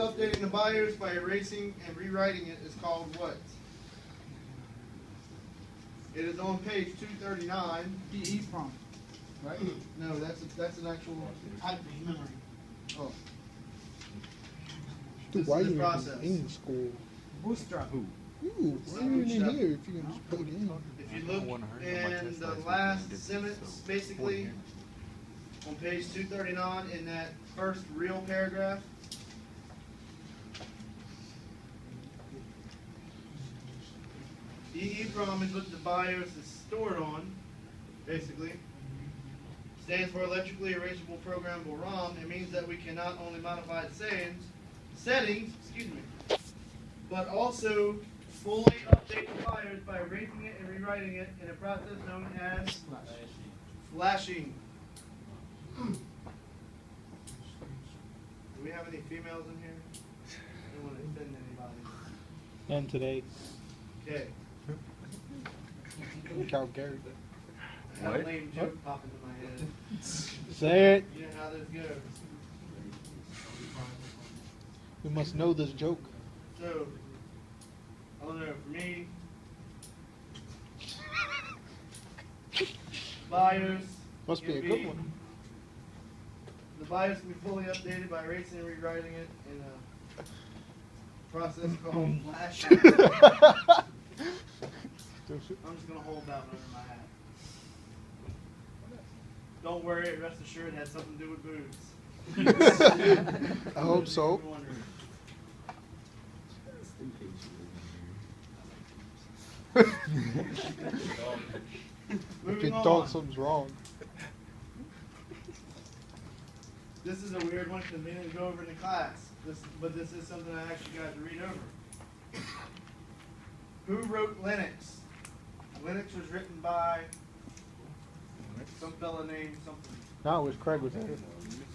updating the BIOS by erasing and rewriting it is called what? It is on page 239. The EEPROM, right? No, that's an actual Type of memory. Oh. Dude, This why is are the you process. in school? Bootstrap. Ooh, why are you in Bootstrap. here if you can just plug in? If you look in the last sentence, basically, on page 239, in that first real paragraph, EEPROM is what the BIOS is stored on, basically. Stands for electrically erasable programmable ROM. It means that we can not only modify its settings, but also fully update the BIOS by erasing it and rewriting it in a process known as flashing. Do we have any females in here? I don't want to offend anybody. And today, Okay. look how Gary. I had a lame joke pop into my head. Say it. You know how this goes. You must know this joke. So, I don't know, for me, BIOS Must be a can good one. The BIOS can be fully updated by erasing and rewriting it in a process called flashing. I'm just going to hold that one under my hat. Don't worry, rest assured it had something to do with boobs. I hope so. If Moving you on. thought something's wrong. This is a weird one because we didn't go over in the class. But this is something I actually got to read over. Who wrote Linux? Linux was written by some fella named something. No, it was Craig was there.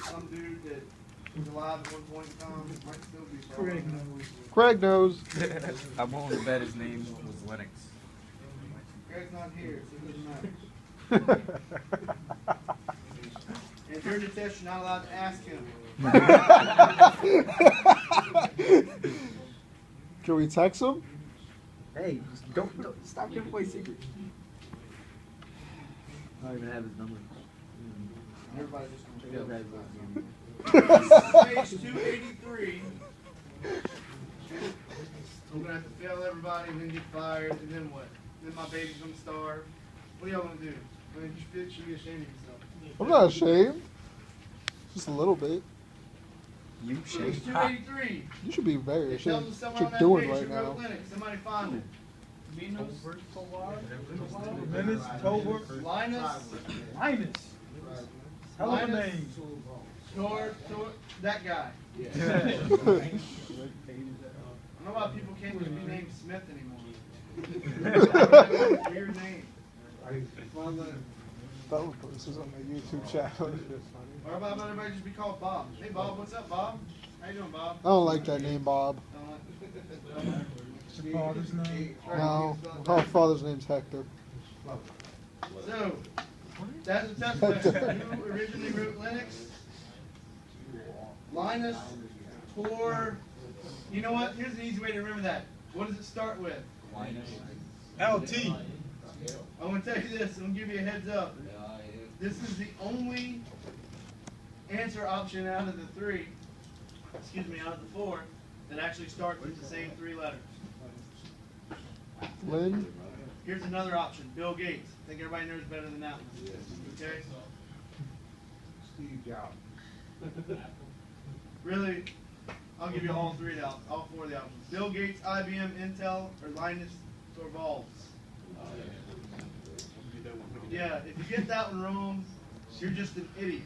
Some dude that was alive at one point in time. Might still be. for all I know. Craig knows. I'm willing to bet his name was Linux. Greg's not here, so it doesn't matter. And during the test, you're not allowed to ask him. Can we text him? Hey, don't stop giving away secrets. I don't even have his number. Everybody just gonna Feel take bad over. about Page 283. I'm gonna have to fail everybody and then get fired, and then what? Then my baby's gonna starve. What do y'all wanna do? I mean, you should be ashamed of yourself. I'm not ashamed. Just a little bit. You Page shake. 283. You should be very It tells ashamed us of someone what on you're that doing page right who wrote now. Linux. Somebody find it. Linus Tolbert. Linus. Linus. Hell of a Linus. name. That guy. I don't know why people can't just be named Smith anymore. Weird name. That was this is on my YouTube channel. Or how about everybody just be called Bob? Hey Bob, what's up, Bob? How you doing, Bob? I don't like that name, Bob. Your father's name. No, my father's name's Hector. So, that's a test question. Who originally wrote Linux? Linus, Tor. You know what? Here's an easy way to remember that. What does it start with? LT. I want to tell you this. I'm going to give you a heads up. This is the only answer option out of the three, out of the four, that actually starts with the same three letters. Lynn? Here's another option, Bill Gates. I think everybody knows better than that one. Okay? Steve Jobs. Really, I'll give you all four of the options. Bill Gates, IBM, Intel, or Linus Torvalds. Yeah, if you get that one wrong, you're just an idiot.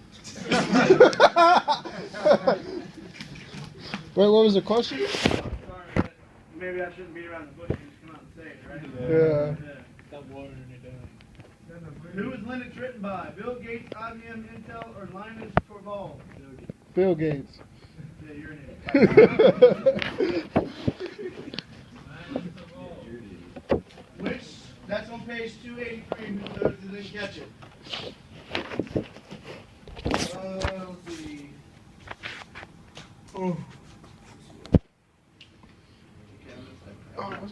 Wait, what was the question? Sorry, but maybe I shouldn't be around the bush and just come out and say it, right? Yeah. Stop watering it down. Who was Linux written by? Bill Gates, IBM, Intel, or Linus Torvalds? Bill Gates. Yeah, you're an idiot. Which, that's on page 283, who those that didn't catch it. Let's see.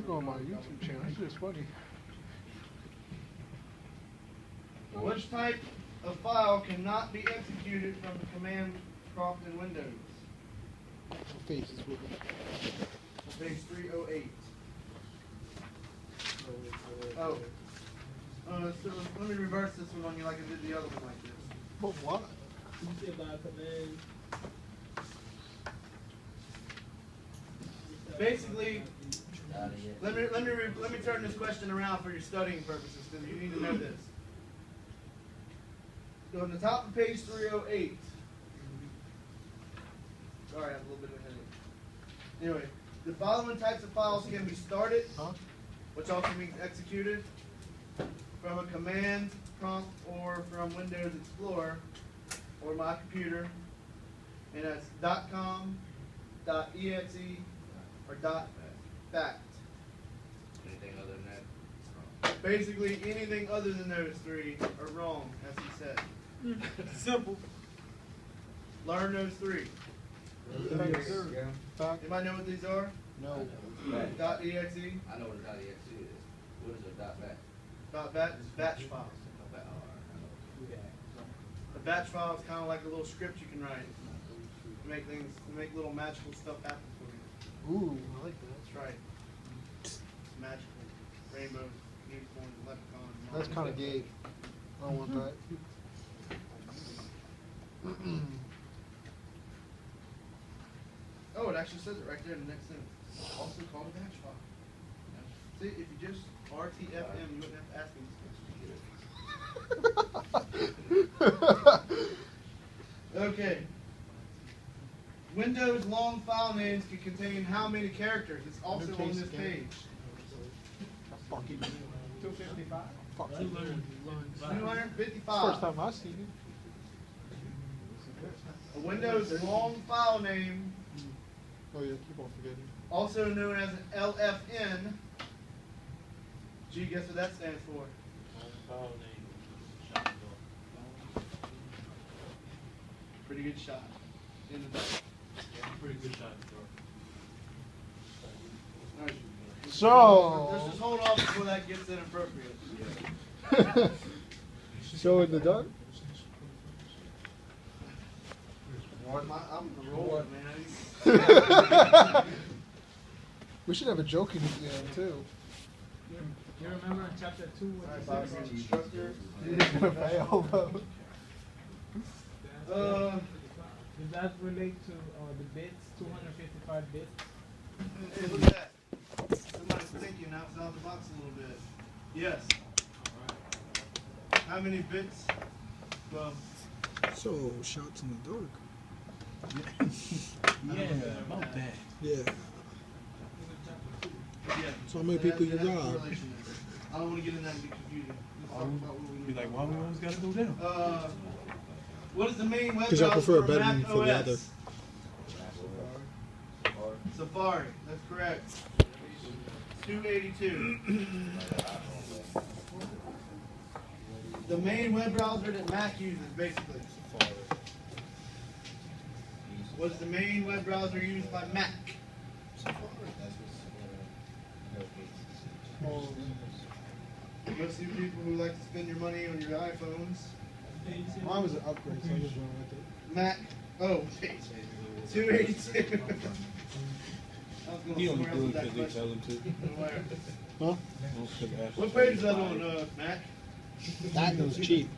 Go on my YouTube channel. It's just funny. Which type of file cannot be executed from the command prompt in Windows? Face is with it. Page 308. Oh. So let me reverse this one on you like I did the other one like this. But what? Basically, let me turn this question around for your studying purposes because you need to know this. So on the top of page 308. Sorry, I have a little bit of a headache. Anyway, the following types of files can be started, which also means executed, from a command prompt or from Windows Explorer or my computer, and that's .com, .exe, or .fact. Anything other than that? Basically, anything other than those three are wrong, as he said. Simple. Learn those three. Fact? Anybody know what these are? No. .exe, I know what a .exe is. What is a .bat? .bat is batch files. Bat, oh, all right, A batch file is kind of like a little script you can write to make little magical stuff happen for you. Ooh, I like that. That's right. It's magical. Rainbows, unicorns, leprechauns. That's kind of gay. I don't want that. Oh, it actually says it right there in the next sentence. Also called a batch file. See, if you just RTFM, you wouldn't have to ask me this question. Okay. Windows long file names can contain how many characters? It's also on this page. Fucking 255. fuck. 255. First time I seen it. A Windows long file name, Oh yeah, keep on forgetting. also known as an LFN. Gee, guess what that stands for? Pretty good shot. In the back. Pretty good shot, All right. So- Let's just hold off before that gets inappropriate. Show in the dark? I'm the roller, man. We should have a joking exam too. You remember in chapter 2 All what right, it Bobby, says? instructor. It's gonna fail though. Does that relate to the bits, 255 bits? Hey, look at that. Somebody's thinking outside the box a little bit. Yes. How many bits? Well, So, shots in the dark. Yeah, about that. Yeah. yeah. So how many people you It has a robbed? correlation there. I don't want to get in that and be confusing. Let's talk about what we Be like, why we always gotta go down? what is the main web 'Cause y'all browser prefer for better Mac than for the OS? other. Safari. That's correct. 282. The main web browser that Mac uses, basically. What is the main web browser used by Mac? Most of you people who like to spend your money on your iPhones. Mine was an upgrade, so I just went with it. Mac. Oh, 282. I was He going only somewhere else do with it that because they tell question. him to. Where? Huh? What page is that on, Mac? That was cheap.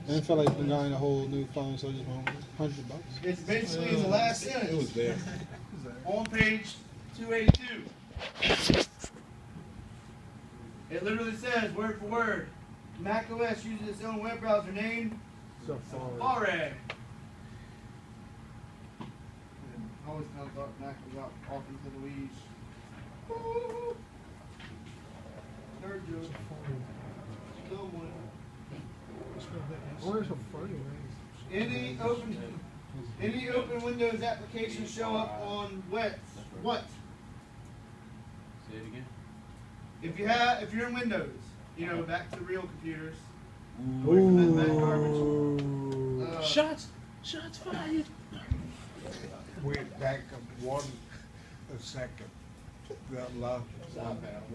And I felt like buying a whole new phone, so I just went with $100. It's basically in the last It sentence. was there. On page 282. It literally says, word for word, Mac OS uses its own web browser named Safari. I always kind of thought Mac was out off into the weeds. Woo! Nerd joke. Dumb one. Where's a funny Any open Windows application show up on what? Say it again. If you're in Windows, you know, back to real computers. Ooh. Shots fired. Wait back one a second. That lot. Side panel.